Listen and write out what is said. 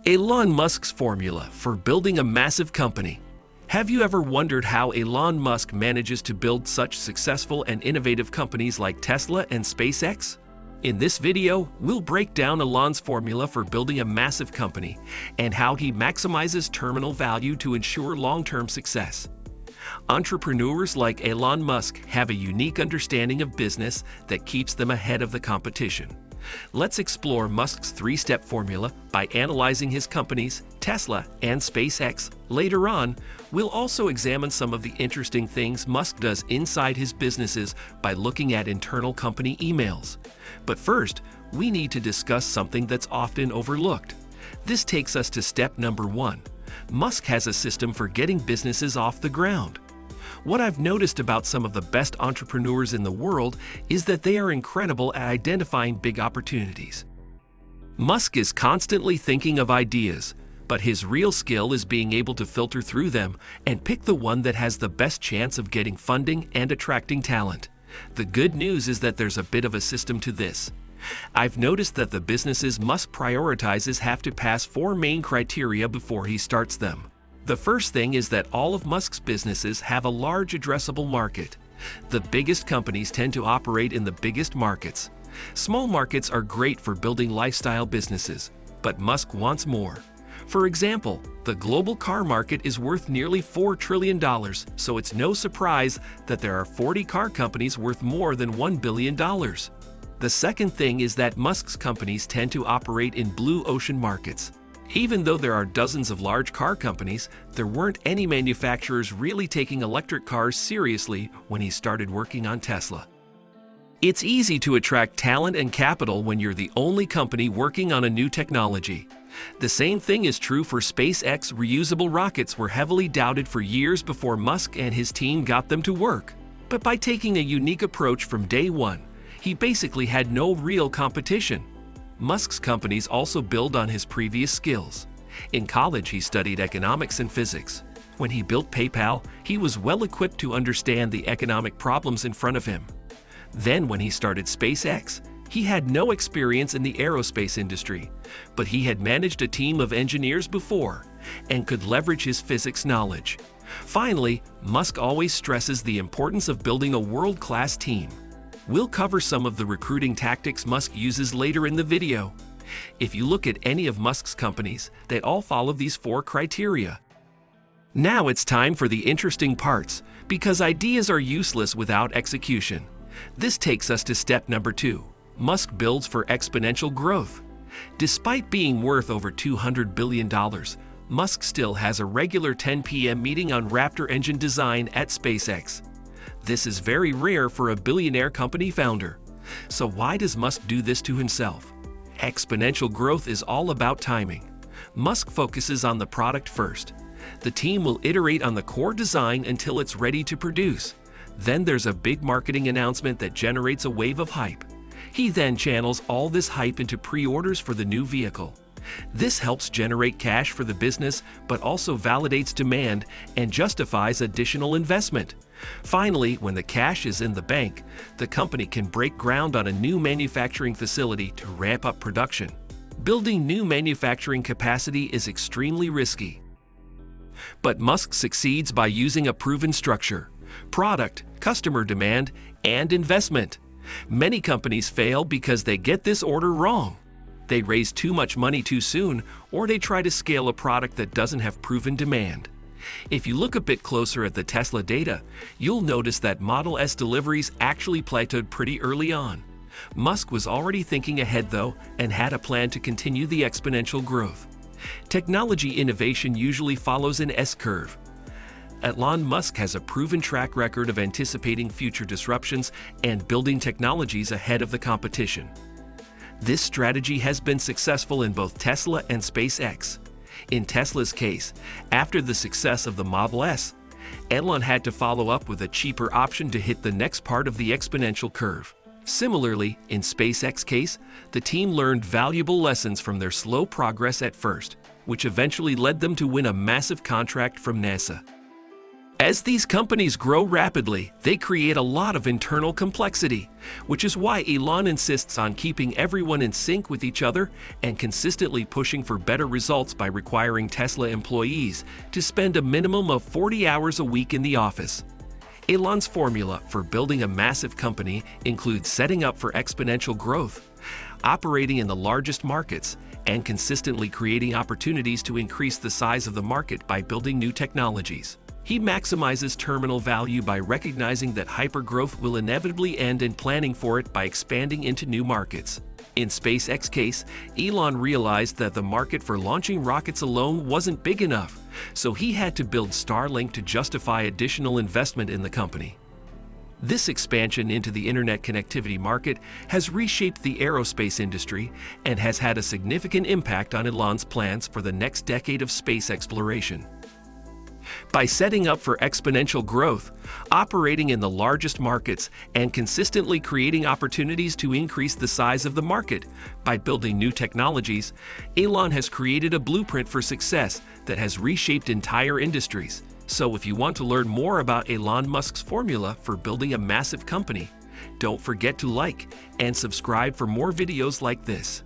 Elon Musk's formula for building a massive company. Have you ever wondered how Elon Musk manages to build such successful and innovative companies like Tesla and SpaceX? In this video, we'll break down Elon's formula for building a massive company and how he maximizes terminal value to ensure long-term success. Entrepreneurs like Elon Musk have a unique understanding of business that keeps them ahead of the competition. Let's explore Musk's three-step formula by analyzing his companies, Tesla and SpaceX. Later on, we'll also examine some of the interesting things Musk does inside his businesses by looking at internal company emails. But first, we need to discuss something that's often overlooked. This takes us to step number 1. Musk has a system for getting businesses off the ground. What I've noticed about some of the best entrepreneurs in the world is that they are incredible at identifying big opportunities. Musk is constantly thinking of ideas, but his real skill is being able to filter through them and pick the one that has the best chance of getting funding and attracting talent. The good news is that there's a bit of a system to this. I've noticed that the businesses Musk prioritizes have to pass 4 main criteria before he starts them. The first thing is that all of Musk's businesses have a large addressable market. The biggest companies tend to operate in the biggest markets. Small markets are great for building lifestyle businesses, but Musk wants more. For example, the global car market is worth nearly $4 trillion, so it's no surprise that there are 40 car companies worth more than $1 billion. The second thing is that Musk's companies tend to operate in blue ocean markets. Even though there are dozens of large car companies, there weren't any manufacturers really taking electric cars seriously when he started working on Tesla. It's easy to attract talent and capital when you're the only company working on a new technology. The same thing is true for SpaceX. Reusable rockets were heavily doubted for years before Musk and his team got them to work. But by taking a unique approach from day one, he basically had no real competition. Musk's companies also build on his previous skills. In college, he studied economics and physics. When he built PayPal, he was well equipped to understand the economic problems in front of him. Then when he started SpaceX, he had no experience in the aerospace industry, but he had managed a team of engineers before and could leverage his physics knowledge. Finally, Musk always stresses the importance of building a world-class team. We'll cover some of the recruiting tactics Musk uses later in the video. If you look at any of Musk's companies, they all follow these 4 criteria. Now it's time for the interesting parts, because ideas are useless without execution. This takes us to step number 2. Musk builds for exponential growth. Despite being worth over $200 billion, Musk still has a regular 10 p.m. meeting on Raptor engine design at SpaceX. This is very rare for a billionaire company founder. So why does Musk do this to himself? Exponential growth is all about timing. Musk focuses on the product first. The team will iterate on the core design until it's ready to produce. Then there's a big marketing announcement that generates a wave of hype. He then channels all this hype into pre-orders for the new vehicle. This helps generate cash for the business, but also validates demand and justifies additional investment. Finally, when the cash is in the bank, the company can break ground on a new manufacturing facility to ramp up production. Building new manufacturing capacity is extremely risky. But Musk succeeds by using a proven structure: product, customer demand, and investment. Many companies fail because they get this order wrong. They raise too much money too soon, or they try to scale a product that doesn't have proven demand. If you look a bit closer at the Tesla data, you'll notice that Model S deliveries actually plateaued pretty early on. Musk was already thinking ahead though, and had a plan to continue the exponential growth. Technology innovation usually follows an S-curve. Elon Musk has a proven track record of anticipating future disruptions and building technologies ahead of the competition. This strategy has been successful in both Tesla and SpaceX. In Tesla's case, after the success of the Model S, Elon had to follow up with a cheaper option to hit the next part of the exponential curve. Similarly, in SpaceX's case, the team learned valuable lessons from their slow progress at first, which eventually led them to win a massive contract from NASA. As these companies grow rapidly, they create a lot of internal complexity, which is why Elon insists on keeping everyone in sync with each other and consistently pushing for better results by requiring Tesla employees to spend a minimum of 40 hours a week in the office. Elon's formula for building a massive company includes setting up for exponential growth, operating in the largest markets, and consistently creating opportunities to increase the size of the market by building new technologies. He maximizes terminal value by recognizing that hypergrowth will inevitably end and planning for it by expanding into new markets. In SpaceX's case, Elon realized that the market for launching rockets alone wasn't big enough, so he had to build Starlink to justify additional investment in the company. This expansion into the internet connectivity market has reshaped the aerospace industry and has had a significant impact on Elon's plans for the next decade of space exploration. By setting up for exponential growth, operating in the largest markets, and consistently creating opportunities to increase the size of the market by building new technologies, Elon has created a blueprint for success that has reshaped entire industries. So if you want to learn more about Elon Musk's formula for building a massive company, don't forget to like and subscribe for more videos like this.